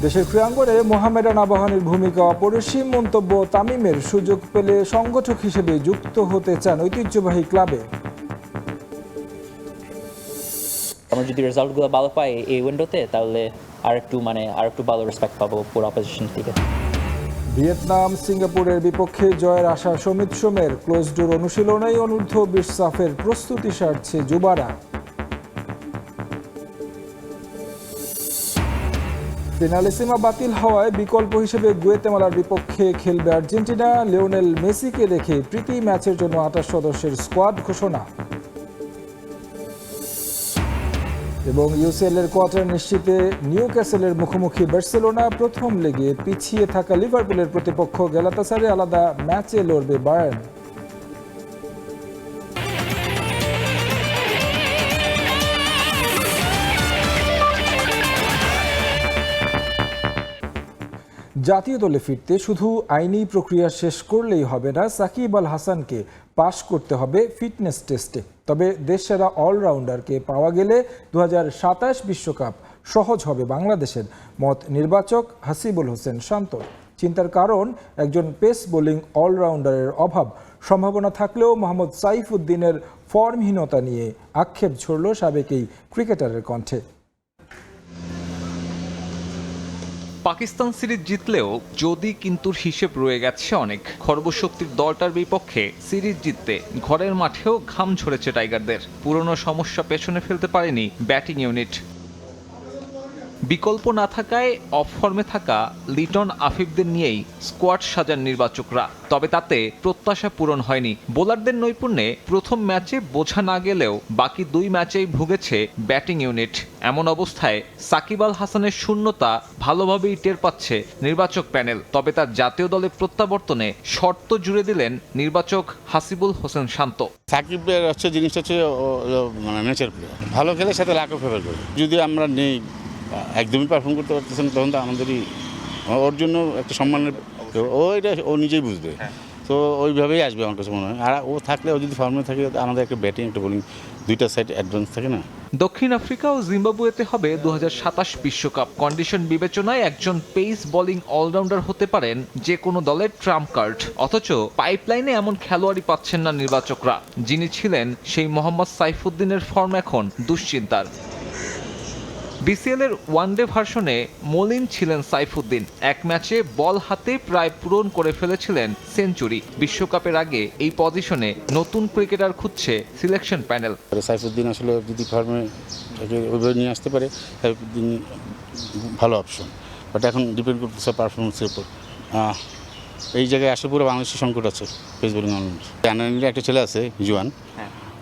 দেশের ক্রীড়াঙ্গনে মোহামেডান আবাহনীর ভূমিকা অপরিসীম, মন্তব্য তামিমের। সুযোগ পেলে সংগঠক হিসেবে যুক্ত হতে চান ঐতিহ্যবাহী ক্লাবে। আমরা যদি রেজাল্টগুলো ভালো পাই এই উইন্ডোতে, তাহলে আরেকটু ভালো রেসপেক্ট পাবো পুরো অপোজিশন থেকে। ভিয়েতনাম সিঙ্গাপুরের বিপক্ষে জয়ের আশা সমিত সোমের। ক্লোজ ডোর অনুশীলনেই অনূর্ধ্ব-20 সাফের প্রস্তুতি সারছে যুবারা। পেনালিসিমা বাতিল হওয়ায় বিকল্প হিসেবে গুয়েতেমালার বিপক্ষে খেলবে আর্জেন্টিনা। লিওনেল মেসিকে রেখে প্রীতি ম্যাচের জন্য 28 সদস্যের স্কোয়াড ঘোষণা। এবং ইউসিএল এর কোয়ার্টার নিশ্চিতে নিউক্যাসলের মুখোমুখি বার্সেলোনা। প্রথম লেগে পিছিয়ে থাকা লিভারপুলের প্রতিপক্ষ গ্যালাতাসারে আলাদা ম্যাচে লড়বে বায়ার্ন। জাতীয় দলে ফিরতে শুধু আইনি প্রক্রিয়া শেষ করলেই হবে না, সাকিব আল হাসানকে পাশ করতে হবে ফিটনেস টেস্টে। তবে দেশসেরা অলরাউন্ডারকে পাওয়া গেলে 2027 বিশ্বকাপ সহজ হবে বাংলাদেশের, মত নির্বাচক হাসিবুল হোসেন শান্ত। চিন্তার কারণ একজন পেস বোলিং অলরাউন্ডারের অভাব। সম্ভাবনা থাকলেও মোহাম্মদ সাইফুদ্দিনের ফর্মহীনতা নিয়ে আক্ষেপ ঝরল সাবেক এই ক্রিকেটারের কণ্ঠে। পাকিস্তান সিরিজ জিতলেও যদি কিন্তুর হিসেব রয়ে গেছে অনেক। খর্বশক্তির দলটার বিপক্ষে সিরিজ জিততে ঘরের মাঠেও ঘাম ঝরেছে টাইগারদের। পুরনো সমস্যা পেছনে ফেলতে পারেনি ব্যাটিং ইউনিট। বিকল্প না থাকায় অফ ফর্মে থাকা লিটন আফিফদের নিয়েই স্কোয়াড সাজান নির্বাচকরা। তবে তাতে প্রত্যাশা পূরণ হয়নি। বোলারদের নৈপুণ্যে প্রথম ম্যাচে বোঝা না গেলেও বাকি 2 ম্যাচেই ভুগেছে ব্যাটিং ইউনিট। এমন অবস্থায় সাকিব আল হাসানের শূন্যতা ভালোভাবেই টের পাচ্ছে নির্বাচক প্যানেল। তবে তার জাতীয় দলে প্রত্যাবর্তনে শর্ত জুড়ে দিলেন নির্বাচক হাসিবুল হোসেন শান্ত। সাকিবের জিনিসটা হচ্ছে ম্যাচের প্লেয়ার, ভালো খেলে সাথে লাখ ফেভার করে। যদি আমরা নেই, একদমই পারফর্ম করতে পারতেছেন, তখন তো আমাদেরই ওর জন্য একটা সম্মানের, ও নিজেই বুঝবে। তো ওইভাবেই আসবে আমার কাছে মনে হয়। আর ও থাকলে, ও যদি ফর্মে থাকে, আমাদের একটা ব্যাটিং একটা বোলিং দুইটা সাইড অ্যাডভান্স থাকে না। দক্ষিণ আফ্রিকা ও জিম্বাবুয়েতে হবে 2027 বিশ্বকাপ। কন্ডিশন বিবেচনায় একজন পেস বোলিং অলরাউন্ডার হতে পারেন যে কোনো দলের ট্রাম্প কার্ড। অথচ পাইপলাইনে এমন খেলোয়াড়ই পাচ্ছেন না নির্বাচকরা। যিনি ছিলেন সেই মোহাম্মদ সাইফুদ্দিনের ফর্ম এখন দুশ্চিন্তার। বিসিএল এর ওয়ানডে ভার্সনে মলিন ছিলেন সাইফুদ্দিন। এক ম্যাচে বল হাতে প্রায় পূরণ করে ফেলেছিলেন সেঞ্চুরি। বিশ্বকাপের আগে এই পজিশনে নতুন ক্রিকেটার খুঁজছে সিলেকশন প্যানেল। সাইফুদ্দিন আসলে যদি ফর্মে ওইভাবে নিয়ে আসতে পারে, সাইফুদ্দিন ভালো অপশন। বাট এখন ডিপেন্ড করতেছে পারফরমেন্সের উপর। এই জায়গায় আসলে পুরো বাংলাদেশের সংকট আছে পেস বোলিং অলরাউন্ডার। একটা ছেলে আছে জুয়ান,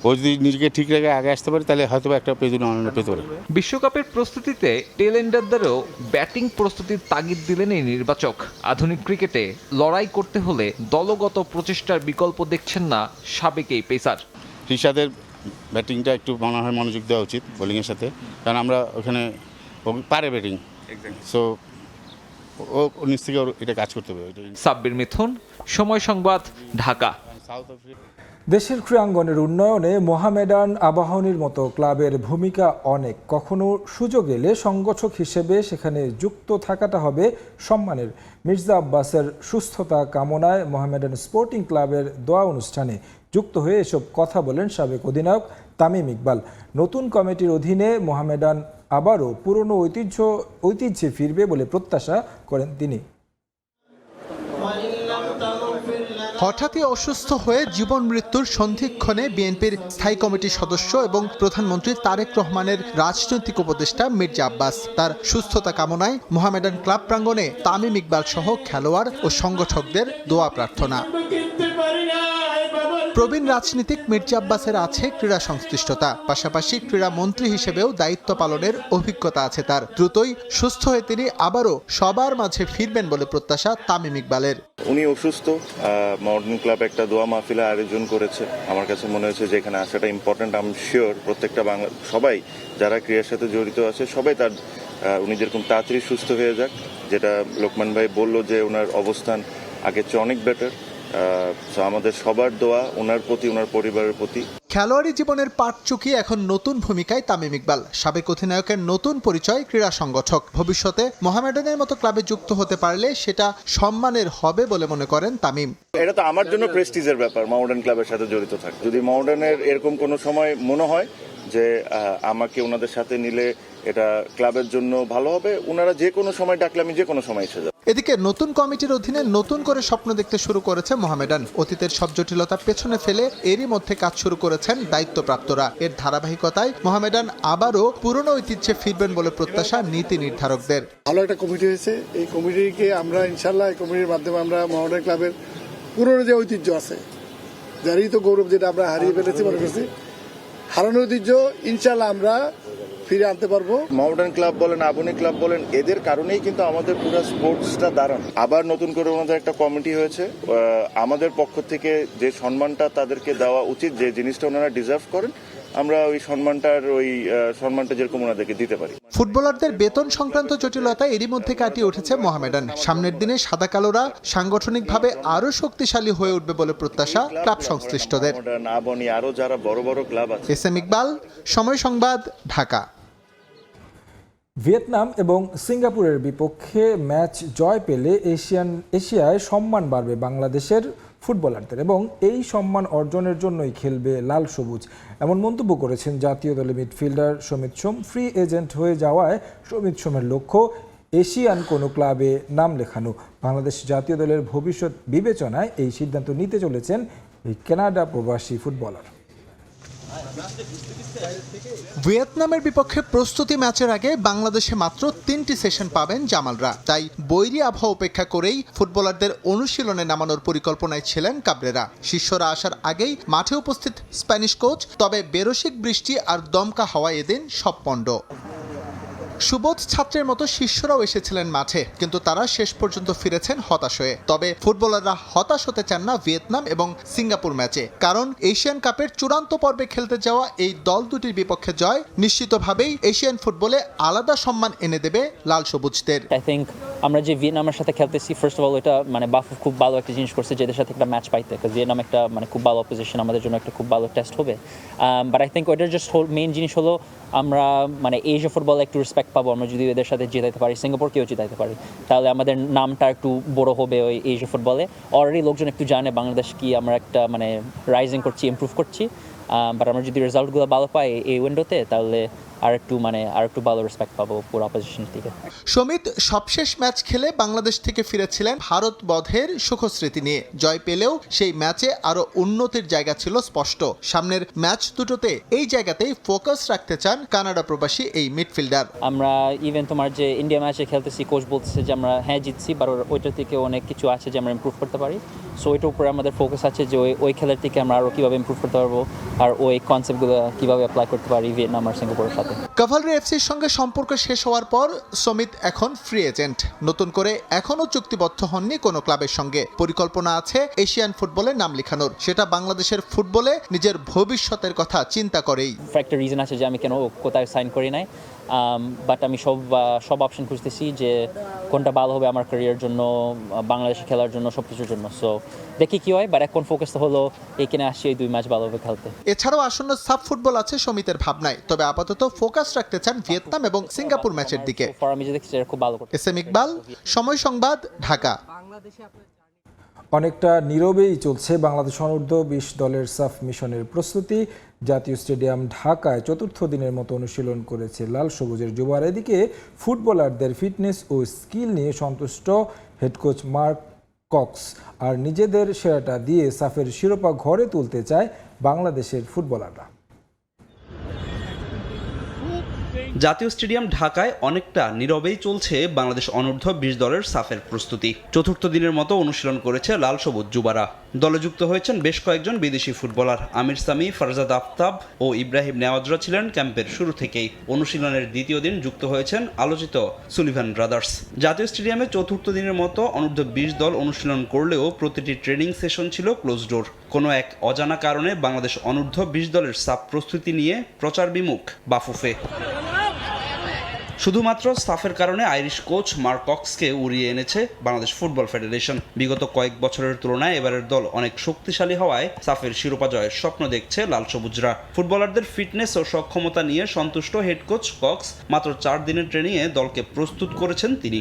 ও যদি নিজেকে ঠিক রেখে আগে আসতে পারে, তাহলে হয়তো একটা পেজ অলরাউন্ডার পেতে পারে। বিশ্বকাপের প্রস্তুতিতে টেলেন্ডারদেরও ব্যাটিং প্রস্তুতির তাগিদ দিলেন এই নির্বাচক। আধুনিক ক্রিকেটে লড়াই করতে হলে দলগত প্রচেষ্টার বিকল্প দেখছেন না সাবেক এই পেসার। রিশাদের ব্যাটিংটা একটু মনে হয় মনোযোগ দেওয়া উচিত বোলিংয়ের সাথে, কারণ আমরা ওখানে পারে ব্যাটিং, সো ও নিজ থেকে এটা কাজ করতে হবে। সাব্বির মিথুন, সময় সংবাদ, ঢাকা। দেশের ক্রীড়াঙ্গনের উন্নয়নে মোহামেডান আবাহনীর মতো ক্লাবের ভূমিকা অনেক। কখনো সুযোগ এলে সংগঠক হিসেবে সেখানে যুক্ত থাকাটা হবে সম্মানের। মির্জা আব্বাসের সুস্থতা কামনায় মোহামেডান স্পোর্টিং ক্লাবের দোয়া অনুষ্ঠানে যুক্ত হয়ে এসব কথা বলেন সাবেক অধিনায়ক তামিম ইকবাল। নতুন কমিটির অধীনে মোহামেডান আবারও পুরনো ঐতিহ্যে ফিরবে বলে প্রত্যাশা করেন তিনি। হঠাৎই অসুস্থ হয়ে জীবন মৃত্যুর সন্ধিক্ষণে বিএনপির স্থায়ী কমিটির সদস্য এবং প্রধানমন্ত্রী তারেক রহমানের রাজনৈতিক উপদেষ্টা মির্জা আব্বাস তার সুস্থতা কামনায় মোহামেডান ক্লাব প্রাঙ্গণে তামিম ইকবাল সহ খেলোয়াড় ও সংগঠকদের দোয়া প্রার্থনা। প্রবীণ রাজনীতিক মির্জা আব্বাসের আছে ক্রীড়া সংশ্লিষ্টতা, পাশাপাশি ক্রীড়া মন্ত্রী হিসেবেও দায়িত্ব পালনের অভিজ্ঞতা আছে তার। দ্রুতই সুস্থ হয়ে তিনি আবারও সবার মাঝে ফিরবেন বলে প্রত্যাশা তামিম ইকবালের। উনি অসুস্থ, মডার্ন ক্লাব একটা দোয়া মাহফিল আয়োজন করেছে। আমার কাছে মনে হয়েছে যে এখানে আসাটা ইম্পর্টেন্ট। আই এম শিওর প্রত্যেকটা বাংলা সবাই যারা ক্রীড়ার সাথে জড়িত আছে সবাই তার উনি যেরকম তাড়াতাড়ি সুস্থ হয়ে যাক, যেটা লোকমান ভাই বলল যে ওনার অবস্থান আগের চেয়ে অনেক বেটার, সো আমাদের সবার দোয়া ওনার প্রতি, ওনার পরিবারের প্রতি। খেলোয়াড়ি জীবনের পাট চুকিয়ে এখন নতুন ভূমিকায় তামিম ইকবাল। সাবেক অধিনায়কের নতুন পরিচয় ক্রীড়া সংগঠক। ভবিষ্যতে মোহামেডানের মতো ক্লাবে যুক্ত হতে পারলে সেটা সম্মানের হবে বলে মনে করেন তামিম। এটা তো আমার জন্য প্রেস্টিজের ব্যাপার মোহামেডান ক্লাবের সাথে জড়িত থাকে। যদি মোহামেডানের এরকম কোনো সময় মনে হয় যে আমাকে ওনাদের সাথে নিলে এটা ক্লাবের জন্য ভালো হবে, ওনারা যে কোনো সময় ডাকলে আমি যে কোনো সময় এসে যাব। এদিকে নতুন কমিটির অধীনে নতুন করে স্বপ্ন দেখতে শুরু করেছে মোহামেডান। অতীতের সব জটিলতা পেছনে ফেলে এরই মধ্যে কাজ শুরু করেছেন দায়িত্বপ্রাপ্তরা। এর ধারাবাহিকতায় মোহামেডান আবারও পুরনো ঐতিহ্যে ফিরবেন বলে প্রত্যাশা নীতি নির্ধারকদের। ভালো একটা কমিটি হয়েছে, এই কমিটিকে আমরা ইনশাল্লাহ এই কমিটির মাধ্যমে আমরা মোহামেডান ক্লাবের পুরনো যে ঐতিহ্য আছে, যারই তো গৌরব যেটা আমরা হারিয়ে ফেলেছি মনে করছি, হারানো ঐতিহ্য ইনশাল্লাহ আমরা ফিরে আনতে পারবো। মোহামেডান ক্লাব বলেন, আবনি ক্লাব বলেন, এদের কারণেই কিন্তু আমাদের পুরো স্পোর্টসটা দাঁড়ান। আবার নতুন করে ওনাদের একটা কমিটি হয়েছে, আমাদের পক্ষ থেকে যে সম্মানটা তাদেরকে দেওয়া উচিত, যে জিনিসটা ওনারা ডিজার্ভ করেন, আমরা ওই সম্মানটা যেরকম ওনাদেরকে দিতে পারি। ফুটবলারদের বেতন সংক্রান্ত জটিলতা এরই মধ্যে কাটিয়ে উঠেছে মোহামেডান। সামনের দিনে সাদা কালোরা সাংগঠনিকভাবে আরো শক্তিশালী হয়ে উঠবে বলে প্রত্যাশা ক্লাব সংশ্লিষ্টদের। আবনি আরো যারা বড় বড় ক্লাব আছে। এস এম ইকবাল, সময় সংবাদ, ঢাকা। ভিয়েতনাম এবং সিঙ্গাপুরের বিপক্ষে ম্যাচ জয় পেলে এশিয়ায় সম্মান বাড়বে বাংলাদেশের ফুটবলারদের এবং এই সম্মান অর্জনের জন্যই খেলবে লাল সবুজ, এমন মন্তব্য করেছেন জাতীয় দলের মিডফিল্ডার সমিত সোম। ফ্রি এজেন্ট হয়ে যাওয়ায় সমিত সোমের লক্ষ্য এশিয়ান কোনো ক্লাবে নাম লেখানো। বাংলাদেশ জাতীয় দলের ভবিষ্যৎ বিবেচনায় এই সিদ্ধান্ত নিতে চলেছেন এই কানাডা প্রবাসী ফুটবলার। ভিয়েতনামের বিপক্ষে প্রস্তুতি ম্যাচের আগে বাংলাদেশে মাত্র 3টি সেশন পাবেন জামালরা। তাই বৈরী আবহাওয়া উপেক্ষা করেই ফুটবলারদের অনুশীলনে নামানোর পরিকল্পনায় ছিলেন কাবরেরা। শিষ্যরা আসার আগেই মাঠে উপস্থিত স্প্যানিশ কোচ, তবে বেরসিক বৃষ্টি আর দমকা হাওয়া এদিন সব পণ্ড। সুবোধ ছাত্রের মতো শিষ্যরাও এসেছিলেন মাঠে, কিন্তু তারা শেষ পর্যন্ত ফিরেছেন হতাশ হয়ে। তবে ফুটবলাররা হতাশ হতে চান না ভিয়েতনাম এবং সিঙ্গাপুর ম্যাচে, কারণ এশিয়ান কাপের চূড়ান্ত পর্বে খেলতে যাওয়া এই দল দুটির বিপক্ষে জয় নিশ্চিতভাবেই এশিয়ান ফুটবলে আলাদা সম্মান এনে দেবে লাল সবুজদের। আই থিঙ্ক আমরা যে ভিয়েতনামের সাথে খেলতেছি, ফার্স্ট অফ অল এটা বাফু খুব ভালো একটা জিনিস করছে যে এদের সাথে একটা ম্যাচ পাইতে, কারণ ভিয়েতনাম একটা খুব ভালো অপোজিশন, আমাদের জন্য একটা খুব ভালো টেস্ট হবে। বাট আই থিঙ্ক ওইটার জাস্ট মেইন জিনিস হলো আমরা এশিয়া ফুটবলে একটু রেসপেক্ট পাবো। আমরা যদি এদের সাথে জেতাইতে পারি, সিঙ্গাপুরকেও জেতাইতে পারি, তাহলে আমাদের নামটা একটু বড় হবে ওই এশিয়া ফুটবলে। অলরেডি লোকজন একটু জানে বাংলাদেশ কি আমরা একটা রাইজিং করছি, ইমপ্রুভ করছি। বাট আমরা যদি রেজাল্টগুলো ভালো পাই এই উইন্ডোতে, তাহলে আর একটু ভালো রেসপেক্ট পাবো পুরো অপোজিশন থেকে। সমিত সবশেষ ম্যাচ খেলে বাংলাদেশ থেকে ফিরেছিলেন ভারত বধের সুখস্মৃতি নিয়ে। জয় পেলেও সেই ম্যাচে আরো উন্নতির জায়গা ছিল স্পষ্ট। সামনের ম্যাচ দুটোতে এই জায়গাতেই ফোকাস রাখতে চান কানাডা প্রবাসী এই মিডফিল্ডার। আমরা ইভেন যে ইন্ডিয়া ম্যাচে খেলতেছি, কোচ বলতেছে যে আমরা জিতছি, বাট ওইটার থেকে অনেক কিছু আছে যে আমরা ইমপ্রুভ করতে পারি। সো ওইটার উপরে আমাদের ফোকাস আছে যে ওই খেলার থেকে আমরা আরও কীভাবে ইমপ্রুভ করতে পারবো, আর ওই কনসেপ্টগুলো কীভাবে অ্যাপ্লাই করতে পারি ভিয়েতনাম আর সিঙ্গাপুরের সাথে। কাভালরি এফসির সঙ্গে সম্পর্ক শেষ হওয়ার পর সমিত এখন ফ্রি এজেন্ট। নতুন করে এখনও চুক্তিবদ্ধ হননি কোনো ক্লাবের সঙ্গে। পরিকল্পনা আছে এশিয়ান ফুটবলে নাম লেখানোর, সেটা বাংলাদেশের ফুটবলে নিজের ভবিষ্যতের কথা চিন্তা করেই। একটা রিজন আছে যে আমি কেন কোথায় সাইন করি নাই, বাট আমি সব অপশন খুঁজতেছি যে কোনটা ভালো হবে আমার ক্যারিয়ার জন্য, বাংলাদেশে খেলার জন্য, সব কিছুর জন্য। সো দেখি কি হয়, বাট এখন ফোকাস তো হলো এইখানে আসছি এই 2 ম্যাচ ভালোভাবে খেলতে। এছাড়াও আসন্ন সাব ফুটবল আছে সমিতের ভাবনায়, তবে আপাতত ফোকাস রাখতে চান ভিয়েতনাম এবং সিঙ্গাপুর ম্যাচের দিকে। আমি যে দেখছি খুব ভালো করতে। এস এম ইকবাল, সময় সংবাদ, ঢাকা। অনেকটা নীরবেই চলছে বাংলাদেশ অনূর্ধ্ব 20 দলের সাফ মিশনের প্রস্তুতি। জাতীয় স্টেডিয়াম ঢাকায় 4র্থ দিনের মতো অনুশীলন করেছে লাল সবুজের যুবরা। এদিকে ফুটবলারদের ফিটনেস ও স্কিল নিয়ে সন্তুষ্ট হেড কোচ মার্ক কক্স, আর নিজেদের সেরাটা দিয়ে সাফের শিরোপা ঘরে তুলতে চায় বাংলাদেশের ফুটবলাররা। জাতীয় স্টেডিয়াম ঢাকায় অনেকটা নীরবেই চলছে বাংলাদেশ অনূর্ধ্ব 20 দলের সাফের প্রস্তুতি। 4র্থ দিনের মতো অনুশীলন করেছে লাল সবুজ যুবারা। দলে যুক্ত হয়েছেন বেশ কয়েকজন বিদেশি ফুটবলার। আমির সামি, ফারজাদ আফতাব ও ইব্রাহিম নেওয়াজরা ছিলেন ক্যাম্পের শুরু থেকেই। অনুশীলনের দ্বিতীয় দিন যুক্ত হয়েছেন আলোচিত সুলিভান ব্রাদার্স। জাতীয় স্টেডিয়ামে 4র্থ দিনের মতো অনূর্ধ্ব 20 দল অনুশীলন করলেও প্রতিটি ট্রেনিং সেশন ছিল ক্লোজ ডোর। কোনো এক অজানা কারণে বাংলাদেশ অনূর্ধ্ব 20 দলের সাফ প্রস্তুতি নিয়ে প্রচার বিমুখ বাফুফে। শুধুমাত্র সাফের কারণে আইরিশ কোচ মার্ক কক্সকে উড়িয়ে এনেছে বাংলাদেশ ফুটবল ফেডারেশন। বিগত কয়েক বছরের তুলনায় এবারের দল অনেক শক্তিশালী হওয়ায় সাফের শিরোপা জয়ের স্বপ্ন দেখছে লাল সবুজরা। ফুটবলারদের ফিটনেস ও সক্ষমতা নিয়ে সন্তুষ্ট হেড কোচ কক্স মাত্র 4 দিনের ট্রেনিংয়ে দলকে প্রস্তুত করেছেন তিনি।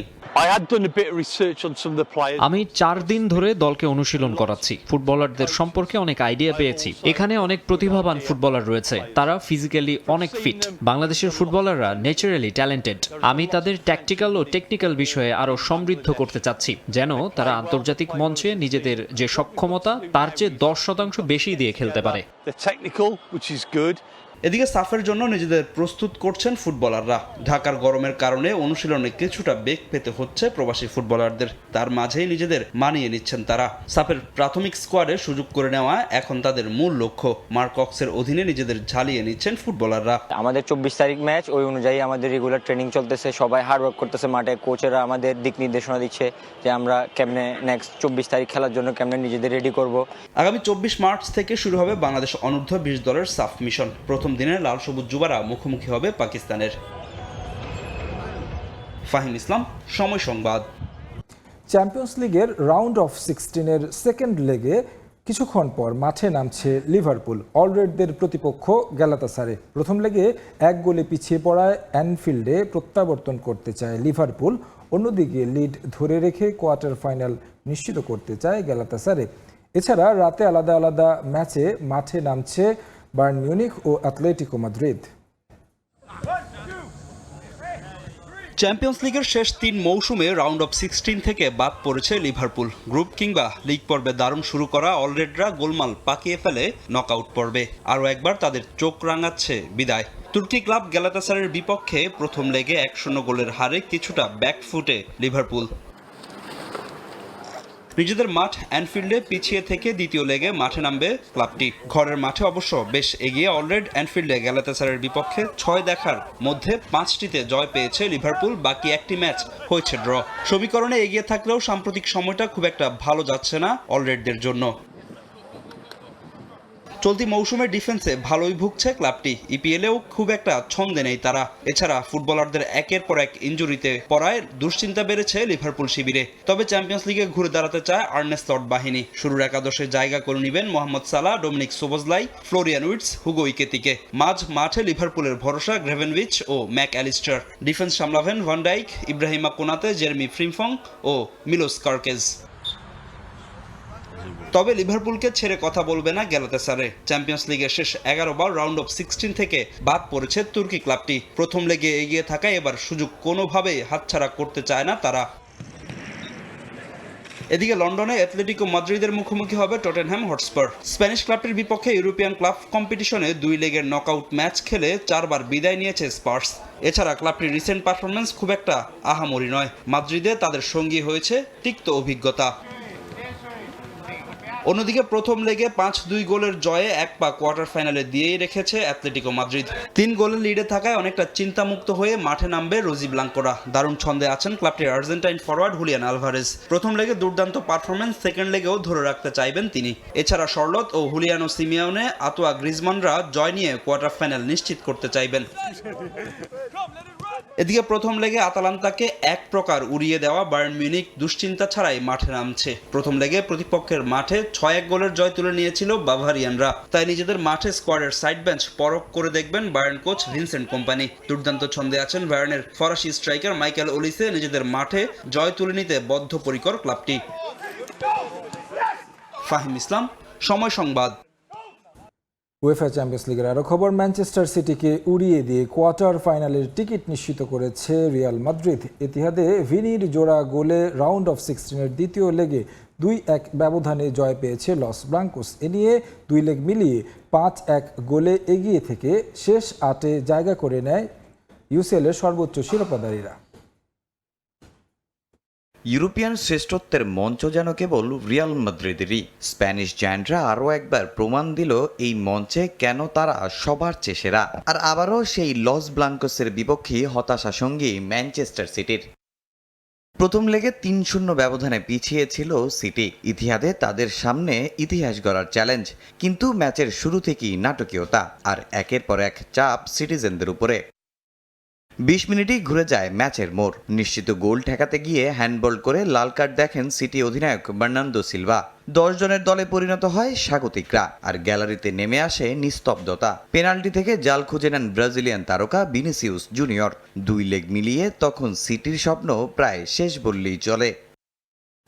আমি 4 দিন ধরে দলকে অনুশীলন করাচ্ছি। ফুটবলারদের সম্পর্কে অনেক আইডিয়া পেয়েছি। এখানে অনেক প্রতিভাবান ফুটবলার রয়েছে, তারা ফিজিক্যালি অনেক ফিট। বাংলাদেশের ফুটবলাররা ন্যাচারালি ট্যালেন্টেড। আমি তাদের ট্যাকটিক্যাল ও টেকনিক্যাল বিষয়ে আরো সমৃদ্ধ করতে চাচ্ছি, যেন তারা আন্তর্জাতিক মঞ্চে নিজেদের যে সক্ষমতা তার চেয়ে 10% বেশি দিয়ে খেলতে পারে। এদিকে সাফের জন্য নিজেদের প্রস্তুত করছেন ফুটবলাররা। ঢাকার গরমের কারণে অনুশীলনে কিছুটা বেগ পেতে হচ্ছে প্রবাসী ফুটবলারদের, তার মাঝেই নিজেদের মানিয়ে নিচ্ছেন তারা। সাফের প্রাথমিক স্কোয়াডে সুযোগ করে নেওয়া এখন তাদের মূল লক্ষ্য। মার্ক কক্সের অধীনে নিজেদের ঝালিয়ে নিচ্ছেন ফুটবলাররা। আমাদের 24 তারিখ ম্যাচ, ওই অনুযায়ী আমাদের রেগুলার ট্রেনিং চলতেছে, সবাই হার্ডওয়ার্ক করতেছে মাঠে। কোচেরা আমাদের দিক নির্দেশনা দিচ্ছে যে আমরা কেমনে নেক্সট 24 তারিখ খেলার জন্য কেমনে নিজেদের রেডি করব। আগামী 24 মার্চ থেকে শুরু হবে বাংলাদেশ অনূর্ধ্ব 20 দলের সাফ মিশন। প্রথম দিনে লাল সবুজ যুবারা মুখোমুখি হবে পাকিস্তানের। ফাহিম ইসলাম, সময় সংবাদ। চ্যাম্পিয়ন্স লিগের রাউন্ড অফ 16-এর সেকেন্ড লেগে কিছুক্ষণ পর মাঠে নামছে লিভারপুল। অলরেডদের প্রতিপক্ষ গ্যালাতাসারে। প্রথম লেগে 1 গোলে পিছিয়ে পড়ায় অ্যানফিল্ডে প্রত্যাবর্তন করতে চায় লিভারপুল। অন্যদিকে লিড ধরে রেখে কোয়ার্টার ফাইনাল নিশ্চিত করতে চায় গ্যালাতাসারে। এছাড়া রাতে আলাদা আলাদা ম্যাচে মাঠে নামছে বায়ার্ন মিউনিখ ও অ্যাটলেটিকো মাদ্রিদ। চ্যাম্পিয়ন্স লিগের শেষ 3 মৌসুমে রাউন্ড অফ 16 থেকে বাদ পড়েছে লিভারপুল। গ্রুপ কিংবা লিগ পর্বে দারুণ শুরু করা অলরেডরা গোলমাল পাকিয়ে ফেলে নকআউট পর্বে। আরও একবার তাদের চোখ রাঙাচ্ছে বিদায়। তুর্কি ক্লাব গ্যালাতাসারের বিপক্ষে প্রথম লেগে 1-0 গোলের হারে কিছুটা ব্যাকফুটে লিভারপুল। নিজেদের মাঠ অ্যানফিল্ডে পিছিয়ে থেকে দ্বিতীয় লেগে মাঠে নামবে ক্লাবটি। ঘরের মাঠে অবশ্য বেশ এগিয়ে অলরেড অ্যানফিল্ডে গ্যালাতাসারের বিপক্ষে 6 দেখার মধ্যে 5টিতে জয় পেয়েছে লিভারপুল। বাকি 1টি ম্যাচ হয়েছে ড্র। সমীকরণে এগিয়ে থাকলেও সাম্প্রতিক সময়টা খুব একটা ভালো যাচ্ছে না অলরেডদের জন্য। চলতি মৌসুমে ডিফেন্সে ভালোই ভুগছে ক্লাবটি। ইপিএলেও খুব একটা ছন্দে নেই তারা। এছাড়া ফুটবলারদের একের পর এক ইনজুরিতে পড়ায় দুশ্চিন্তা বেড়েছে লিভারপুল শিবিরে। তবে চ্যাম্পিয়ন্স লিগে ঘুরে দাঁড়াতে চায় আর্নে স্লট বাহিনী। শুরুর একাদশে জায়গা করে নেবেন Mohamed Salah, Dominik Szoboszlai, Florian Wirtz, Hugo Ekitike. মাঝ মাঠে লিভারপুলের ভরসা গ্রেভেনউইচ ও ম্যাক অ্যালিস্টার। ডিফেন্স সামলাবেন van Dijk, Ibrahima Konate, Jeremie Frimpong ও মিলোস কার্কেজ। তবে লিভারপুলকে ছেড়ে কথা বলবে না গ্যালাতাসারে। চ্যাম্পিয়ন্স লিগের শেষ 11 বার রাউন্ড অফ 16 থেকে বাদ পড়েছে তুর্কি ক্লাবটি। প্রথম লেগে এগিয়ে থাকায় এবার সুযোগ কোনোভাবেই হাতছাড়া করতে চায় না তারা। এদিকে লন্ডনে অ্যাটলেটিকো মাদ্রিদের মুখোমুখি হবে টটেনহ্যাম হটস্পার। স্প্যানিশ ক্লাবটির বিপক্ষে ইউরোপিয়ান ক্লাব কম্পিটিশনে 2 লেগের নকআউট ম্যাচ খেলে 4 বার বিদায় নিয়েছে স্পার্স। এছাড়া ক্লাবটির রিসেন্ট পারফরমেন্স খুব একটা আহামরি নয়। মাদ্রিদে তাদের সঙ্গী হয়েছে তিক্ত অভিজ্ঞতা। অন্যদিকে প্রথম লেগে 5-2 গোলের জয়ে 1 পা কোয়ার্টার ফাইনালে দিয়েই রেখেছে অ্যাটলেটিকো মাদ্রিদ। 3 গোলের লিডে থাকায় অনেকটা চিন্তামুক্ত হয়ে মাঠে নামবে রোজি ব্লাঙ্কোরা। দারুণ ছন্দে আছেন ক্লাবটির আর্জেন্টাইন ফরওয়ার্ড হুলিয়ান আলভারেজ। প্রথম লেগে দুর্দান্ত পারফরমেন্স সেকেন্ড লেগেও ধরে রাখতে চাইবেন তিনি। এছাড়া শর্লট ও হুলিয়ানো সিমিওনে, আতোয়া গ্রিজমানরা জয় নিয়ে কোয়ার্টার ফাইনাল নিশ্চিত করতে চাইবেন। এদিকে প্রথম লেগে আতালান্তাকে এক প্রকার উড়িয়ে দেওয়া বায়ার্ন মিউনিখ দুশ্চিন্তা ছাড়াই মাঠে নামছে। প্রথম লেগে প্রতিপক্ষের মাঠে 6-1 গোলের জয় তুলে নিয়েছিল বাভারিয়ানরা। তাই নিজেদের মাঠে স্কোয়াডের সাইড বেঞ্চ পরখ করে দেখবেন বায়ার্ন কোচ ভিনসেন্ট কম্পানি। দুর্দান্ত ছন্দে আছেন বায়ার্নের ফরাসি স্ট্রাইকার মাইকেল ওলিসে। নিজেদের মাঠে জয় তুলে নিতে বদ্ধপরিকর ক্লাবটি। ফাহিম ইসলাম, সময় সংবাদ। উয়েফা চ্যাম্পিয়ন্স লিগের আরও খবর। ম্যানচেস্টার সিটিকে উড়িয়ে দিয়ে কোয়ার্টার ফাইনালের টিকিট নিশ্চিত করেছে রিয়াল মাদ্রিদ। এতিহাদে ভিনির জোড়া গোলে রাউন্ড অফ 16-এর দ্বিতীয় লেগে 2-1 ব্যবধানে জয় পেয়েছে লস ব্লাঙ্কোস। এ নিয়ে 2 লেগ মিলিয়ে 5-1 গোলে এগিয়ে থেকে শেষ 8-এ জায়গা করে নেয় ইউসিএলের সর্বোচ্চ শিরোপাধারীরা। ইউরোপিয়ান শ্রেষ্ঠত্বের মঞ্চ যেন কেবল রিয়াল মাদ্রিদেরই। স্প্যানিশ জায়ান্টরা আরও একবার প্রমাণ দিল এই মঞ্চে কেন তারা সবার চেয়ে সেরা। আর আবারও সেই লস ব্লাঙ্কোসের বিপক্ষে হতাশা সঙ্গী ম্যানচেস্টার সিটির। প্রথম লেগে 3-0 ব্যবধানে পিছিয়ে ছিল সিটি। ইতিহাদে তাদের সামনে ইতিহাস গড়ার চ্যালেঞ্জ, কিন্তু ম্যাচের শুরু থেকেই নাটকীয়তা আর একের পর এক চাপ সিটিজেনদের উপরে। 20 মিনিটেই ঘুরে যায় ম্যাচের মোড়। নিশ্চিত গোল ঠেকাতে গিয়ে হ্যান্ডবল করে লাল কার্ড দেখেন সিটি অধিনায়ক বার্নার্দো সিলভা। 10 জনের দলে পরিণত হয় স্বাগতিকরা, আর গ্যালারিতে নেমে আসে নিস্তব্ধতা। পেনাল্টি থেকে জাল খুঁজে নেন ব্রাজিলিয়ান তারকা ভিনিসিউস জুনিয়র। 2 লেগ মিলিয়ে তখন সিটির স্বপ্ন প্রায় শেষ বললেই চলে।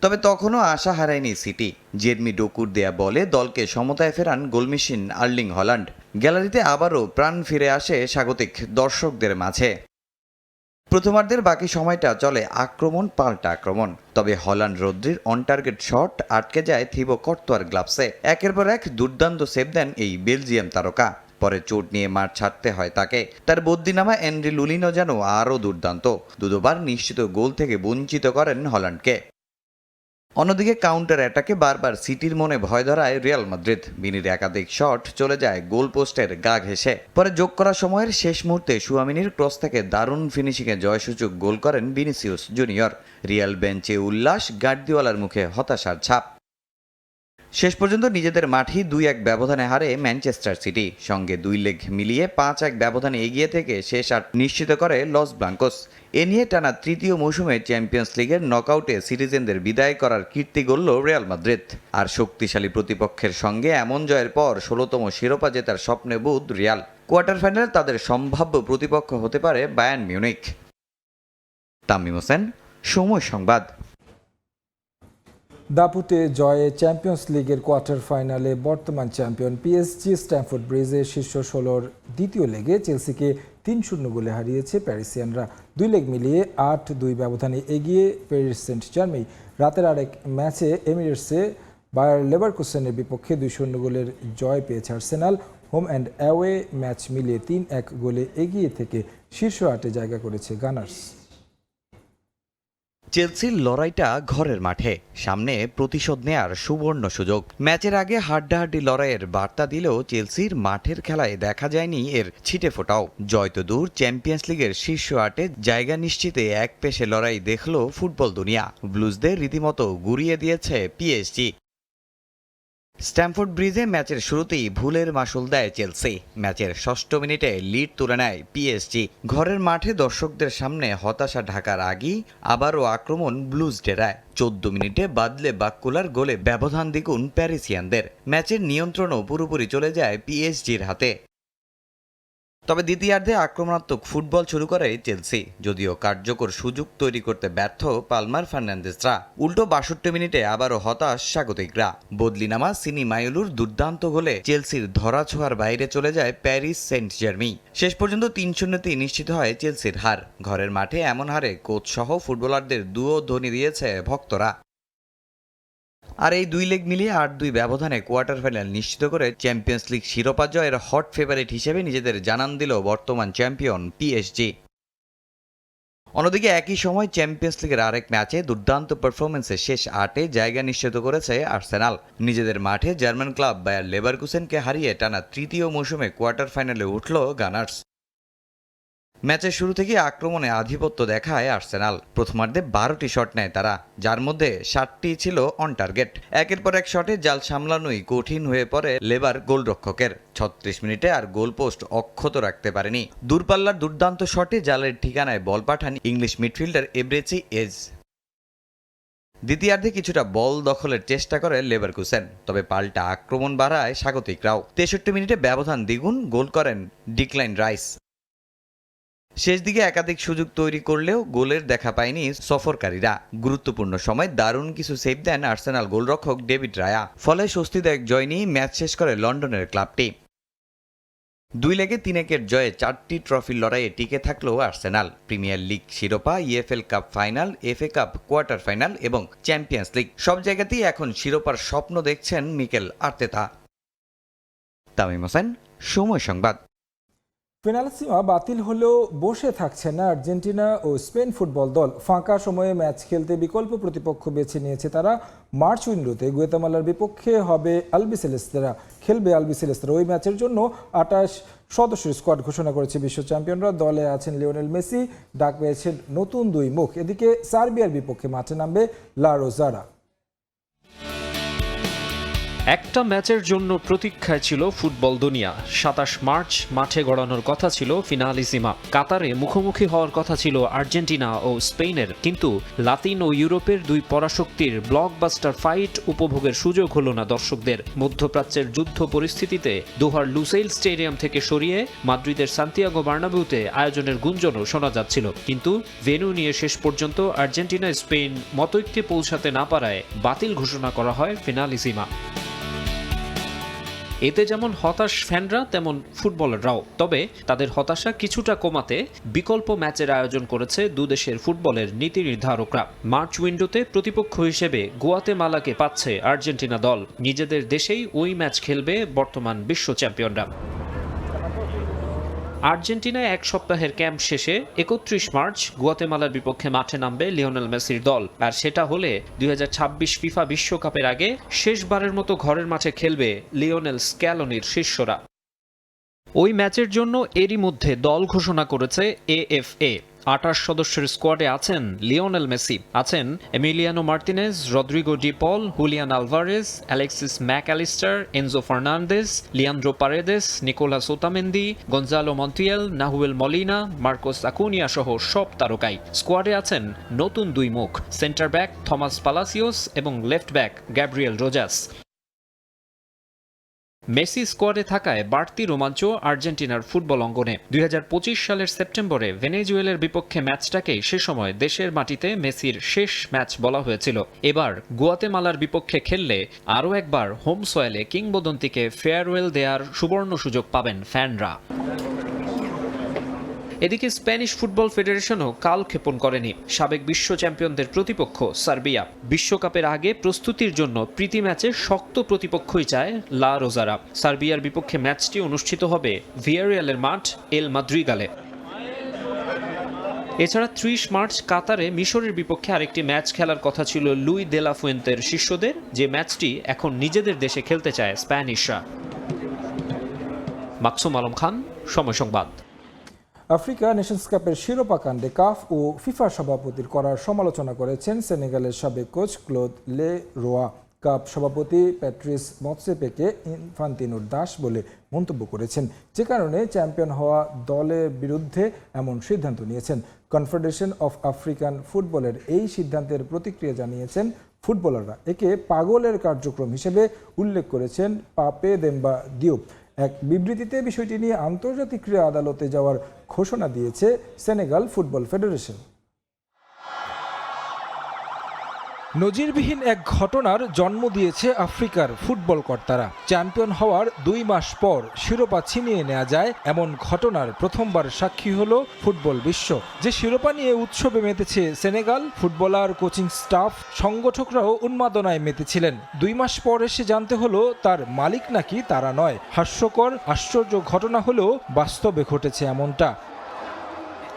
তবে তখনও আশা হারায়নি সিটি। জেরমি ডোকুর দেয়া বলে দলকে সমতায় ফেরান গোলমেশিন আর্লিং হল্যান্ড। গ্যালারিতে আবারও প্রাণ ফিরে আসে স্বাগতিক দর্শকদের মাঝে। প্রথমার্ধের বাকি সময়টা চলে আক্রমণ পাল্টা আক্রমণ। তবে হল্যান্ড রদ্রির অন টার্গেট শট আটকে যায় থিবো কর্তোয়ার গ্লাভসে। একের পর এক দুর্দান্ত সেভ দেন এই বেলজিয়াম তারকা। পরে চোট নিয়ে মাঠ ছাড়তে হয় তাকে। তার বদলিনামা এন্ড্রি লুলিনো যেন আরও দুর্দান্ত। দুবার নিশ্চিত গোল থেকে বঞ্চিত করেন হল্যান্ডকে। অন্যদিকে কাউন্টার অ্যাটাকে বারবার সিটির মনে ভয় ধরায় রিয়াল মাদ্রিদ। বিনির একাধিক শট চলে যায় গোল পোস্টের গা ঘেঁষে। পরে যোগ করা সময়ের শেষ মুহূর্তে সুয়ামিনির ক্রস থেকে দারুণ ফিনিশিংয়ে জয়সূচক গোল করেন ভিনিসিউস জুনিয়র। রিয়াল বেঞ্চে উল্লাস, গার্দিওলার মুখে হতাশার ছাপ। শেষ পর্যন্ত নিজেদের মাঠেই 2-1 ব্যবধানে হারে ম্যানচেস্টার সিটি। সঙ্গে 2 লেগ মিলিয়ে 5-1 ব্যবধানে এগিয়ে থেকে শেষ 8 নিশ্চিত করে লস ব্লাঙ্কোস। এ নিয়ে টানা তৃতীয় মৌসুমে চ্যাম্পিয়ন্স লিগের নকআউটে সিটিজেনদের বিদায় করার কীর্তি গড়ল রিয়াল মাদ্রিদ। আর শক্তিশালী প্রতিপক্ষের সঙ্গে এমন জয়ের পর 16তম শিরোপা জেতার স্বপ্নে বুঁদ রিয়াল। কোয়ার্টার ফাইনালে তাদের সম্ভাব্য প্রতিপক্ষ হতে পারে বায়ার্ন মিউনিখ। তামিম হোসেন, সময় সংবাদ। দাপুটে জয়ে চ্যাম্পিয়ন্স লিগের কোয়ার্টার ফাইনালে বর্তমান চ্যাম্পিয়ন পিএসজি স্ট্যামফোর্ড ব্রিজে শীর্ষ 16-র দ্বিতীয় লেগে চেলসিকে 3-0 গোলে হারিয়েছে প্যারিসিয়ানরা। 2 লেগ মিলিয়ে 8-2 ব্যবধানে এগিয়ে প্যারিস সেন্ট জার্মেই। রাতের আরেক ম্যাচে এমিরেটসে বায়ার লেভারকুসেনের বিপক্ষে 2-0 গোলের জয় পেয়েছে Arsenal. Home and away match মিলিয়ে 3-1 গোলে এগিয়ে থেকে শীর্ষ 8-এ জায়গা করেছে গানার্স। চেলসির লড়াইটা ঘরের মাঠে, সামনে প্রতিশোধ নেয়ার সুবর্ণ সুযোগ। ম্যাচের আগে হাড্ডাহাড্ডি লড়াইয়ের বার্তা দিলেও চেলসির মাঠের খেলায় দেখা যায়নি এর ছিটে ফোটাও। জয় তো দূর, চ্যাম্পিয়ন্স লিগের শীর্ষ 8-এ জায়গা নিশ্চিতে এক পেশে লড়াই দেখল ফুটবল দুনিয়া। ব্লুজদের রীতিমতো গুড়িয়ে দিয়েছে পিএসজি। স্ট্যামফোর্ড ব্রিজে ম্যাচের শুরুতেই ভুলের মাসুল দেয় চেলসি। ম্যাচের 6 মিনিটে লিড তুলে নেয় পিএসজি। ঘরের মাঠে দর্শকদের সামনে হতাশা ঢাকার আগেই আবারও আক্রমণ ব্লুজ ডেরায়। 14 মিনিটে বাদলে বাক্কুলার গোলে ব্যবধান দ্বিগুণ প্যারিসিয়ানদের। ম্যাচের নিয়ন্ত্রণও পুরোপুরি চলে যায় পিএসজির হাতে। তবে দ্বিতীয়ার্ধে আক্রমণাত্মক ফুটবল শুরু করে চেলসি, যদিও কার্যকর সুযোগ তৈরি করতে ব্যর্থ পালমার ফার্নান্দেজরা। উল্টো 62 মিনিটে আবারও হতাশ স্বাগতিকরা। বদলিনামা সিনি মাইলুর দুর্দান্ত গোলে চেলসির ধরাছোঁয়ার বাইরে চলে যায় প্যারিস সেন্ট জার্মি। শেষ পর্যন্ত 3-0 নিশ্চিত হয় চেলসির হার। ঘরের মাঠে এমন হারে কোচ সহ ফুটবলারদের দুও ধ্বনি দিয়েছে ভক্তরা। আর এই 2 লেগ মিলিয়ে 8-2 ব্যবধানে কোয়ার্টার ফাইনাল নিশ্চিত করে চ্যাম্পিয়ন্স লিগ শিরোপা জয়ের হট ফেভারিট হিসেবে নিজেদের জানান দিল বর্তমান চ্যাম্পিয়ন পিএসজি। অন্যদিকে একই সময় চ্যাম্পিয়ন্স লিগের আরেক ম্যাচে দুর্দান্ত পারফরমেন্সে শেষ 8-এ জায়গা নিশ্চিত করেছে আর্সেনাল। নিজেদের মাঠে জার্মান ক্লাব বায়ার লেভারকুসেনকে হারিয়ে টানা তৃতীয় মৌসুমে কোয়ার্টার ফাইনালে উঠল গানার্স। ম্যাচের শুরু থেকে আক্রমণে আধিপত্য দেখায় আর্সেনাল। প্রথমার্ধে 12টি শট নেয় তারা, যার মধ্যে 7টি ছিল অন টার্গেট। একের পর এক শটে জাল সামলানোই কঠিন হয়ে পড়ে লেবার গোলরক্ষকের। 36 মিনিটে আর গোলপোস্ট অক্ষত রাখতে পারেনি। দূরপাল্লার দুর্দান্ত শটে জালের ঠিকানায় বল পাঠান ইংলিশ মিডফিল্ডার এব্রেচি এজ। দ্বিতীয়ার্ধে কিছুটা বল দখলের চেষ্টা করে লেভারকুসেন, তবে পাল্টা আক্রমণ বাড়ায় স্বাগতিকরাও। 63 মিনিটে ব্যবধান দ্বিগুণ গোল করেন ডিক্লাইন রাইস। শেষ দিকে একাধিক সুযোগ তৈরি করলেও গোলের দেখা পায়নি সফরকারীরা। গুরুত্বপূর্ণ সময় দারুণ কিছু সেভ দেন আর্সেনাল গোলরক্ষক ডেভিড রায়া। ফলে স্বস্তিদায়ক জয় নিয়ে ম্যাচ শেষ করে লন্ডনের ক্লাবটি। 2 লেগে 3-1 জয়ে 4টি ট্রফির লড়াইয়ে টিকে থাকলো আর্সেনাল। প্রিমিয়ার লিগ শিরোপা, EFL cup final, FA cup quarter final এবং চ্যাম্পিয়ন্স লিগ সব জায়গাতেই এখন শিরোপার স্বপ্ন দেখছেন মিকেল আর্তেতা। তামিম হোসেন, সময় সংবাদ। পেনাল্টিসীমা বাতিল হলেও বসে থাকছে না আর্জেন্টিনা ও স্পেন ফুটবল দল। ফাঁকা সময়ে ম্যাচ খেলতে বিকল্প প্রতিপক্ষ বেছে নিয়েছে তারা। মার্চ উইন্ডোতে গুয়েতামালার বিপক্ষে হবে আলবিসেলেস্তেরা, খেলবে আলবিসেলেস্তেরা। ওই ম্যাচের জন্য 28 সদস্যের স্কোয়াড ঘোষণা করেছে বিশ্ব চ্যাম্পিয়নরা। দলে আছেন লিওনেল মেসি, ডাক পেয়েছেন নতুন 2 মুখ। এদিকে সার্বিয়ার বিপক্ষে মাঠে নামবে লা রোজারা। একটা ম্যাচের জন্য প্রতীক্ষায় ছিল ফুটবল দুনিয়া। ২৭ মার্চ মাঠে গড়ানোর কথা ছিল ফিনালিসিমা। কাতারে মুখোমুখি হওয়ার কথা ছিল আর্জেন্টিনা ও স্পেনের, কিন্তু লাতিন ও ইউরোপের দুই পরাশক্তির ব্লকবাস্টার ফাইট উপভোগের সুযোগ হলো না দর্শকদের। মধ্যপ্রাচ্যের যুদ্ধ পরিস্থিতিতে দোহার লুসেইল স্টেডিয়াম থেকে সরিয়ে মাদ্রিদের সান্তিয়াগো বার্নাবেউতে আয়োজনের গুঞ্জনও শোনা যাচ্ছিল, কিন্তু ভেন্যু নিয়ে শেষ পর্যন্ত আর্জেন্টিনা স্পেন মতৈক্যে পৌঁছাতে না পারায় বাতিল ঘোষণা করা হয় ফিনালিসিমা। এতে যেমন হতাশ ফ্যানরা তেমন ফুটবলাররাও। তবে তাদের হতাশা কিছুটা কমাতে বিকল্প ম্যাচের আয়োজন করেছে দুদেশের ফুটবলের নীতি নির্ধারকরা। মার্চ উইন্ডোতে প্রতিপক্ষ হিসেবে গুয়াতেমালাকে পাচ্ছে আর্জেন্টিনা দল। নিজেদের দেশেই ওই ম্যাচ খেলবে বর্তমান বিশ্ব চ্যাম্পিয়নরা। আর্জেন্টিনায় এক সপ্তাহের ক্যাম্প শেষে ৩১ মার্চ গুয়াতেমালার বিপক্ষে মাঠে নামবে লিওনেল মেসির দল। আর সেটা হলে ২০২৬ ফিফা বিশ্বকাপের আগে শেষবারের মতো ঘরের মাঠে খেলবে লিওনেল স্ক্যালোনির শিষ্যরা। ওই ম্যাচের জন্য এরই মধ্যে দল ঘোষণা করেছে এএফএ। ২৮ সদস্যের স্কোয়াডে আছেন লিওনেল মেসি, আছেন Emiliano Martinez, Rodrigo de Paul, Julian Alvarez, Alexis Mac Allister, Enzo Fernandez, Leandro Paredes, Nicolas Otamendi, Gonzalo Montiel, Nahuel Molina, Marcos Acuna সহ সব তারকাই। স্কোয়াডে আছেন নতুন দুই মুখ, সেন্টার ব্যাক থমাস পালাসিওস এবং left back Gabriel Rojas. Messi স্কোয়াডে থাকায় বাড়তি রোমাঞ্চ আর্জেন্টিনার ফুটবল অঙ্গনে। ২০২৫ সালের সেপ্টেম্বরে ভেনেজুয়েলার বিপক্ষে ম্যাচটাকেই সে সময় দেশের মাটিতে মেসির শেষ ম্যাচ বলা হয়েছিল। এবার গুয়াতেমালার বিপক্ষে খেললে আরও একবার হোম সয়েলে কিংবদন্তিকে ফেয়ারওয়েল দেওয়ার সুবর্ণ সুযোগ পাবেন ফ্যানরা। এদিকে স্প্যানিশ ফুটবল ফেডারেশনও কাল ক্ষেপণ করেনি। সাবেক বিশ্ব চ্যাম্পিয়নদের প্রতিপক্ষ সার্বিয়া। বিশ্বকাপের আগে প্রস্তুতির জন্য প্রীতি ম্যাচে শক্ত প্রতিপক্ষই চায় লা রোজারা। সার্বিয়ার বিপক্ষে ম্যাচটি অনুষ্ঠিত হবে ভিয়ারিয়ালের মাঠ এল মাদ্রিগালে। এছাড়া ৩০ মার্চ কাতারে মিশরের বিপক্ষে আরেকটি ম্যাচ খেলার কথা ছিল লুই দে লা ফুয়েন্তের শিষ্যদের, যে ম্যাচটি এখন নিজেদের দেশে খেলতে চায় স্প্যানিশরা। মাকসুম আলম খান, সময় সংবাদ। আফ্রিকা নেশনস কাপের শিরোপা কাণ্ডে কাফ ও ফিফা সভাপতির করার সমালোচনা করেছেন সেনেগালের সাবেক কোচ ক্লোদ লে রোয়া। কাপ সভাপতি প্যাট্রিস মৎসেপেকে ইনফান্তিনোর দাস বলে মন্তব্য করেছেন, যে কারণে চ্যাম্পিয়ন হওয়া দলের বিরুদ্ধে এমন সিদ্ধান্ত নিয়েছেন। কনফেডারেশন অফ আফ্রিকান ফুটবলের এই সিদ্ধান্তের প্রতিক্রিয়া জানিয়েছেন ফুটবলাররা। একে পাগলের কার্যক্রম হিসেবে উল্লেখ করেছেন পাপে দেম্বা দিওপ। এক বিবৃতিতে বিষয়টি নিয়ে আন্তর্জাতিক ক্রীড়া আদালতে যাওয়ার ঘোষণা দিয়েছে সেনেগাল ফুটবল ফেডারেশন। নজিরবিহীন এক ঘটনার জন্ম দিয়েছে আফ্রিকার ফুটবল কর্তারা। চ্যাম্পিয়ন হওয়ার ২ মাস পর শিরোপা ছিনিয়ে নেওয়া যায় এমন ঘটনার প্রথমবার সাক্ষী হলো ফুটবল বিশ্ব। যে শিরোপা নিয়ে উৎসবে মেতেছে সেনেগাল, ফুটবলার, কোচিং স্টাফ, সংগঠকরাও উন্মাদনায় মেতেছিলেন। ২ মাস পর এসে জানতে হলো তার মালিক নাকি তারা নয়। হাস্যকর, আশ্চর্য ঘটনা হলেও বাস্তবে ঘটেছে এমনটা।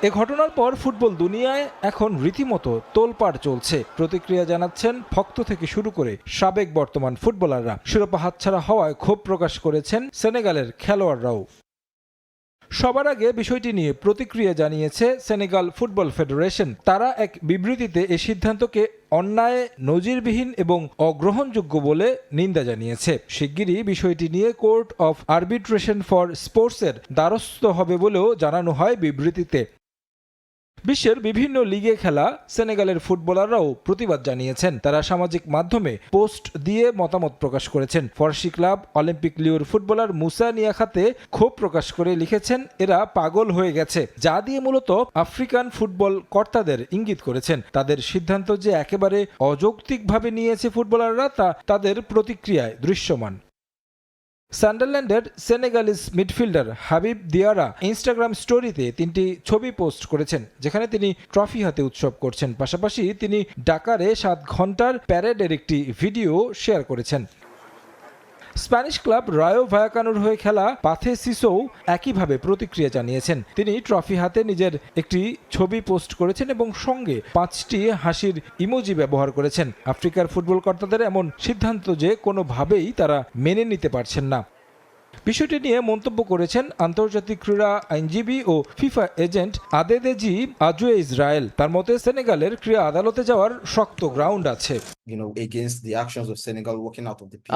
এ ঘটনার পর ফুটবল দুনিয়ায় এখন রীতিমতো তোলপাড় চলছে। প্রতিক্রিয়া জানাচ্ছেন ভক্ত থেকে শুরু করে সাবেক বর্তমান ফুটবলাররা। শিরোপা হাতছাড়া হওয়ায় ক্ষোভ প্রকাশ করেছেন সেনেগালের খেলোয়াড়রাও। সবার আগে বিষয়টি নিয়ে প্রতিক্রিয়া জানিয়েছে সেনেগাল ফুটবল ফেডারেশন। তারা এক বিবৃতিতে এ সিদ্ধান্তকে অন্যায়, নজিরবিহীন এবং অগ্রহণযোগ্য বলে নিন্দা জানিয়েছে। শিগগিরই বিষয়টি নিয়ে কোর্ট অফ আরবিট্রেশন ফর স্পোর্টসের দ্বারস্থ হবে বলেও জানানো হয় বিবৃতিতে। বিশ্বের বিভিন্ন লিগে খেলা সেনেগালের ফুটবলাররাও প্রতিবাদ জানিয়েছেন। তারা সামাজিক মাধ্যমে পোস্ট দিয়ে মতামত প্রকাশ করেছেন। ফরাসি ক্লাব অলিম্পিক লিওর ফুটবলার মুসা নিয়াখাতে ক্ষোভ প্রকাশ করে লিখেছেন, এরা পাগল হয়ে গেছে, যা দিয়ে মূলত আফ্রিকান ফুটবল কর্তাদের ইঙ্গিত করেছেন। তাদের সিদ্ধান্ত যে একেবারে অযৌক্তিকভাবে নিয়েছে ফুটবলাররা, তা তাদের প্রতিক্রিয়ায় দৃশ্যমান। সান্ডারল্যান্ডের Senegalese midfielder Habib Diarra Instagram স্টোরিতে 3টি ছবি পোস্ট করেছেন, যেখানে তিনি ট্রফি হাতে উৎসব করছেন। পাশাপাশি তিনি ডাকারে 7 ঘন্টার প্যারেডের একটি ভিডিও শেয়ার করেছেন। স্প্যানিশ ক্লাব রায়ো ভায়াকানোর হয়ে খেলা পাথে সিসোও একইভাবে প্রতিক্রিয়া জানিয়েছেন। তিনি ট্রফি হাতে নিজের একটি ছবি পোস্ট করেছেন এবং সঙ্গে 5টি হাসির ইমোজি ব্যবহার করেছেন। আফ্রিকার ফুটবল কর্তাদের এমন সিদ্ধান্ত যে কোনোভাবেই তারা মেনে নিতে পারছেন না। বিষয়টি নিয়ে মন্তব্য করেছেন আন্তর্জাতিক ক্রীড়া আইনজীবী ও ফিফা এজেন্ট আদেদেজি আজুয়ে ইসরায়েল। তার মতে সেনেগালের ক্রীড়া আদালতে যাওয়ার শক্ত গ্রাউন্ড আছে।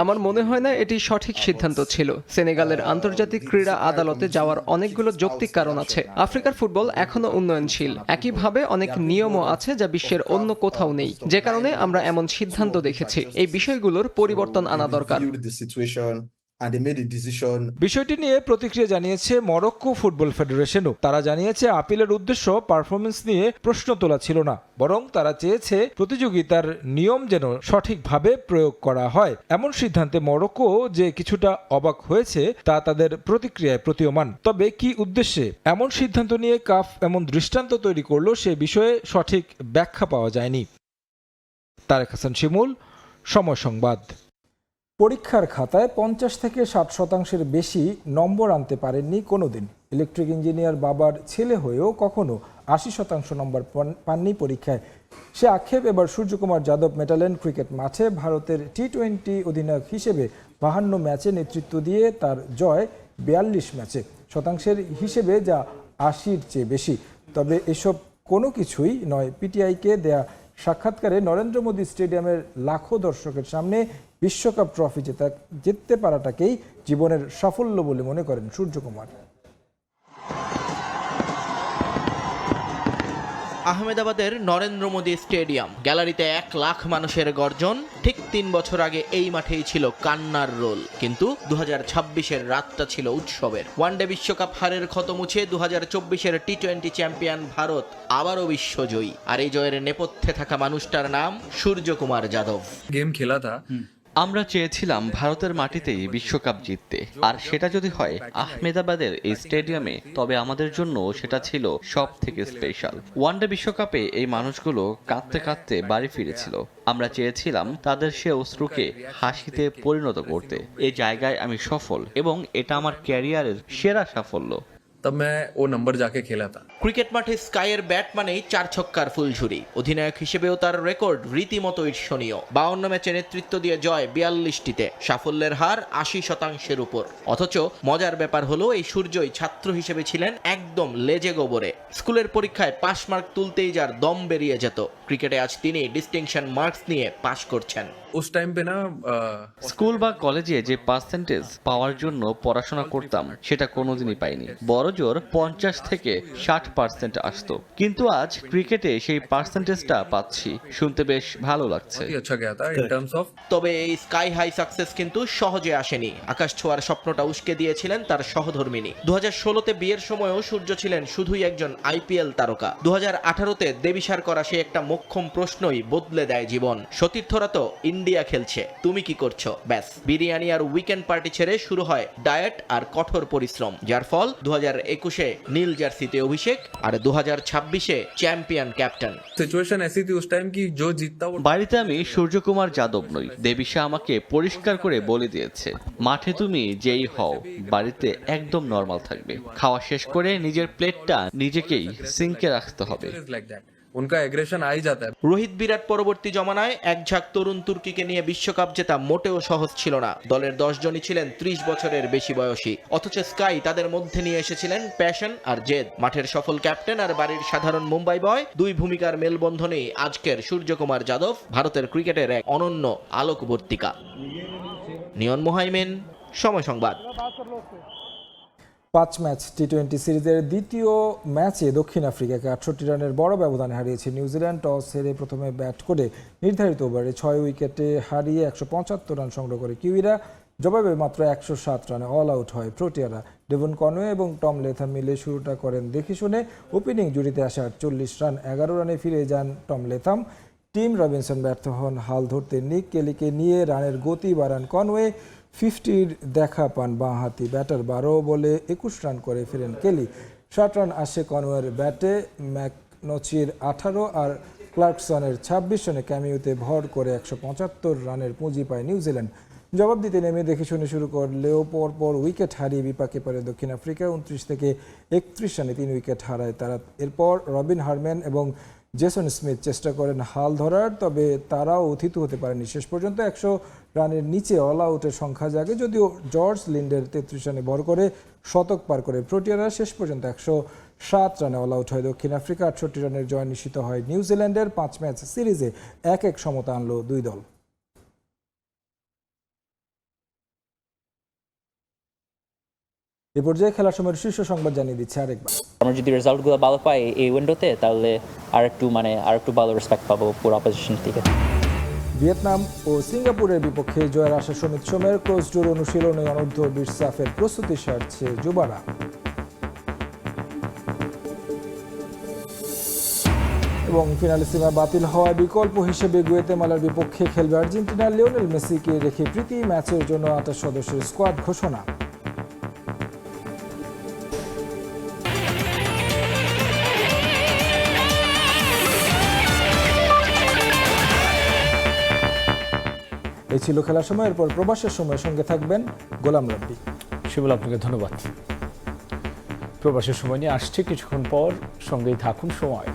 আমার মনে হয় না এটি সঠিক সিদ্ধান্ত ছিল। সেনেগালের আন্তর্জাতিক ক্রীড়া আদালতে যাওয়ার অনেকগুলো যৌক্তিক কারণ আছে। আফ্রিকার ফুটবল এখনো উন্নয়নশীল, একইভাবে অনেক নিয়মও আছে যা বিশ্বের অন্য কোথাও নেই, যে কারণে আমরা এমন সিদ্ধান্ত দেখেছি। এই বিষয়গুলোর পরিবর্তন আনা দরকার। বিষয়টি নিয়ে প্রতিক্রিয়া জানিয়েছে মরক্কো ফুটবল ফেডারেশনও। তারা জানিয়েছে আপিলের উদ্দেশ্য পারফরমেন্স নিয়ে প্রশ্ন তোলা ছিল না, বরং তারা চেয়েছে প্রতিযোগিতার নিয়ম যেন সঠিকভাবে প্রয়োগ করা হয়। এমন সিদ্ধান্তে মরক্কো যে কিছুটা অবাক হয়েছে তা তাদের প্রতিক্রিয়ায় প্রতীয়মান। তবে কি উদ্দেশ্যে এমন সিদ্ধান্ত নিয়ে কাফ এমন দৃষ্টান্ত তৈরি করলো সে বিষয়ে সঠিক ব্যাখ্যা পাওয়া যায়নি। তারেক হাসান শিমুল, সময় সংবাদ। পরীক্ষার খাতায় 50 থেকে 60% বেশি নম্বর আনতে পারেননি কোনোদিন। ইলেকট্রিক ইঞ্জিনিয়ার বাবার ছেলে হয়েও কখনো 80% নম্বর পাননি পরীক্ষায়। সে আক্ষেপ এবার সূর্যকুমার যাদব মেটালেন ক্রিকেট মাঠে। ভারতের টি-20 অধিনায়ক হিসেবে 52 ম্যাচে নেতৃত্ব দিয়ে তার জয় 42 ম্যাচে, শতাংশের হিসেবে যা 80-র চেয়ে বেশি। তবে এসব কোনো কিছুই নয়। পিটিআইকে দেয়া সাক্ষাৎকারে নরেন্দ্র মোদী স্টেডিয়ামের লাখো দর্শকের সামনে বিশ্বকাপ ট্রফি জিততে পারাটাকেই জীবনের সাফল্য বলে মনে করেন সূর্যকুমার। আহমেদাবাদের নরেন্দ্র মোদী স্টেডিয়াম, গ্যালারিতে 1 লাখ মানুষের গর্জন। ঠিক 3 বছর আগে এই মাঠেই ছিল কান্নার রোল, কিন্তু 2026-এর রাতটা ছিল উৎসবের। ওয়ানডে বিশ্বকাপ হারের ক্ষত মুছে 2024-এর টি-20 চ্যাম্পিয়ন ভারত আবারও বিশ্বজয়ী। আর এই জয়ের নেপথ্যে থাকা মানুষটার নাম সূর্যকুমার যাদব। গেম খেলা থা, আমরা চেয়েছিলাম ভারতের মাটিতেই বিশ্বকাপ জিততে, আর সেটা যদি হয় আহমেদাবাদের এই স্টেডিয়ামে, তবে আমাদের জন্য সেটা ছিল সব থেকে স্পেশাল। ওয়ানডে বিশ্বকাপে এই মানুষগুলো কাঁদতে কাঁদতে বাড়ি ফিরেছিল। আমরা চেয়েছিলাম তাদের সে অশ্রুকে হাসিতে পরিণত করতে। এই জায়গায় আমি সফল, এবং এটা আমার ক্যারিয়ারের সেরা সাফল্য। তব मैं वो नंबर जाके खेला था। ক্রিকেট মাঠে স্কাইয়ের ব্যাট মানেই 4 ছক্কার ফুলঝুরি। অধিনায়ক হিসেবেও তার রেকর্ড রীতিমতো ঈর্ষণীয়। 52 ম্যাচে নেতৃত্ব দিয়ে জয় 42টিতে, সাফল্যের হার 80%-এর উপর। অথচ মজার ব্যাপার হলো এই সূর্যই ছাত্র হিসেবে ছিলেন একদম লেজে গোবরে। স্কুলের পরীক্ষায় পাস মার্ক তুলতেই যার দম বেরিয়ে যেত, ক্রিকেটে আজ তিনি ডিস্টিংশন মার্কস নিয়ে পাশ করছেন। उस टाइम पे ना স্কুল বা কলেজে যে পার্সেন্টেজ পাওয়ার জন্য পড়াশোনা করতাম সেটা কোনোদিনই পাইনি। বড়জোর 50 থেকে 60% আসতো, কিন্তু আজ ক্রিকেটে সেই পার্সেন্টেজটা পাচ্ছি, শুনতে বেশ ভালো লাগছে। अच्छा गया था in terms of। তবে এই স্কাই হাই সাকসেস কিন্তু সহজে আসেনি। আকাশ ছোঁয়ার স্বপ্নটা উস্কে দিয়েছিলেন তার সহধর্মিনী। 2016-তে বিয়ের সময়ও সূর্য ছিলেন শুধুই একজন আইপিএল তারকা। 2018-তে দেবিসার করা সে একটা মোক্ষম প্রশ্নই বদলে দেয় জীবন। সতীর্থরা তো ইন্ডিয়া খেলছে, তুমি কি করছো? ব্যাস, বিরিয়ানি আর উইকেন্ড পার্টি ছেড়ে শুরু হয় ডায়েট আর কঠোর পরিশ্রম, যার ফল 2021-এ নীল জার্সিতে অভিষেক, আর 2026-এ চ্যাম্পিয়ন ক্যাপ্টেন। सिचुएशन ऐसी थी उस टाइम की जो जीतता वो। বাড়িতে আমি সূর্যকুমার যাদব নই। দেবিশা আমাকে পরিষ্কার করে বলে দিয়েছে, মাঠে তুমি যেই হও, বাড়িতে একদম নর্মাল থাকবে। খাওয়া শেষ করে নিজের প্লেটটা নিজেকেই সিঙ্কে রাখতে হবে। उनका एग्रेशन आ ही जाता है। রোহিত বিরাট পরবর্তী জমানায় এক ঝাঁক তরুণ তুর্কিকে নিয়ে বিশ্বকাপ জেতা মোটেও সহজ ছিল না। দলের 10 জনই ছিলেন 30 বছরের বেশি বয়সী, অথচ স্কাই তাদের মধ্যে নিয়ে এসেছিলেন প্যাশন আর জেদ। মাঠের সফল ক্যাপ্টেন আর বাড়ির সাধারণ মুম্বাই বয়, দুই ভূমিকার মেলবন্ধনেই আজকের সূর্যকুমার যাদব ভারতের ক্রিকেটের এক অনন্য আলোকবর্তিকা। নিয়ন মোহাইমেন, সময় সংবাদ। 5 ম্যাচ টি-20 সিরিজের দ্বিতীয় ম্যাচে দক্ষিণ আফ্রিকাকে 68 রানের বড় ব্যবধানে হারিয়েছে নিউজিল্যান্ড। টস হেরে প্রথমে ব্যাট করে নির্ধারিত ওভারে 6 উইকেটে হারিয়ে 175 রান সংগ্রহ করে কিউইরা। জবাবে মাত্র 107 রানে অল আউট হয় প্রোটিয়ারা। ডেভন কনওয়ে এবং টম লেথাম মিলে শুরুটা করেন দেখে শুনে। ওপেনিং জুটিতে আসা 48 রান, 11 রানে ফিরে যান টম লেথাম। টিম রবিনসন ব্যর্থ হন হাল ধরতে। নিক কেলিকে নিয়ে রানের গতি বাড়ান কনওয়ে। 50-র দেখা পান বাঁহাতি ব্যাটার। 12 বলে 21 রান করে ফেরেন কেলি। 60 রান আসে কনওয়ের ব্যাটে। ম্যাকনচির 18 আর ক্লার্কসনের 26 রানে ক্যামিওতে ভর করে 175 রানের পুঁজি পায় নিউজিল্যান্ড। জবাব দিতে নেমে দেখে শুনে শুরু করলেও পরপর উইকেট হারিয়ে বিপাকে পড়ে দক্ষিণ আফ্রিকা। 29 থেকে 31 রানে 3 উইকেট হারায় তারা। এরপর রবিন হারম্যান এবং জেসন স্মিথ চেষ্টা করেন হাল ধরার, তবে তারাও অথিত হতে পারেনি। শেষ পর্যন্ত 100 রানের নিচে অল আউটের সংখ্যা জাগে, যদিও জর্জ লিন্ডের 33 রানে ভর করে শতক পার করে প্রোটিয়ারা শেষ পর্যন্ত 107 রানে অল আউট হয়। দক্ষিণ আফ্রিকা 68 রানের জয় নিশ্চিত হয় নিউজিল্যান্ডের। 5 ম্যাচ সিরিজে 1-1 সমতা আনল দুই দল। এ পর্যায়ে খেলার সময়ের শীর্ষ সংবাদ জানিয়ে দিচ্ছে আরেকবার। আমরা যদি রেজাল্টগুলো ভালো পাই এই উইন্ডোতে, তাহলে আর একটু ভালো রেসপেক্ট পাবো পুরো অপোজিশন থেকে। ভিয়েতনাম ও সিঙ্গাপুরের বিপক্ষে জয়ের আশা সমিত সোমের। ক্লোজ ডোর অনুশীলনে অনূর্ধ্ব 20 সাফের প্রস্তুতি সারছে যুবারা। এবং ফিনালে সীমা বাতিল হওয়ায় বিকল্প হিসেবে গুয়েতেমালার বিপক্ষে খেলবে আর্জেন্টিনা। লিওনেল মেসিকে রেখে প্রীতি ম্যাচের জন্য 28 সদস্যের স্কোয়াড ঘোষণা। এই ছিল খেলার সময়। এরপর প্রবাসের সময় সঙ্গে থাকবেন গোলাম রাব্বি। শিবুল, আপনাকে ধন্যবাদ। প্রবাসের সময় নিয়ে আসছে কিছুক্ষণ পর, সঙ্গেই থাকুন সময়।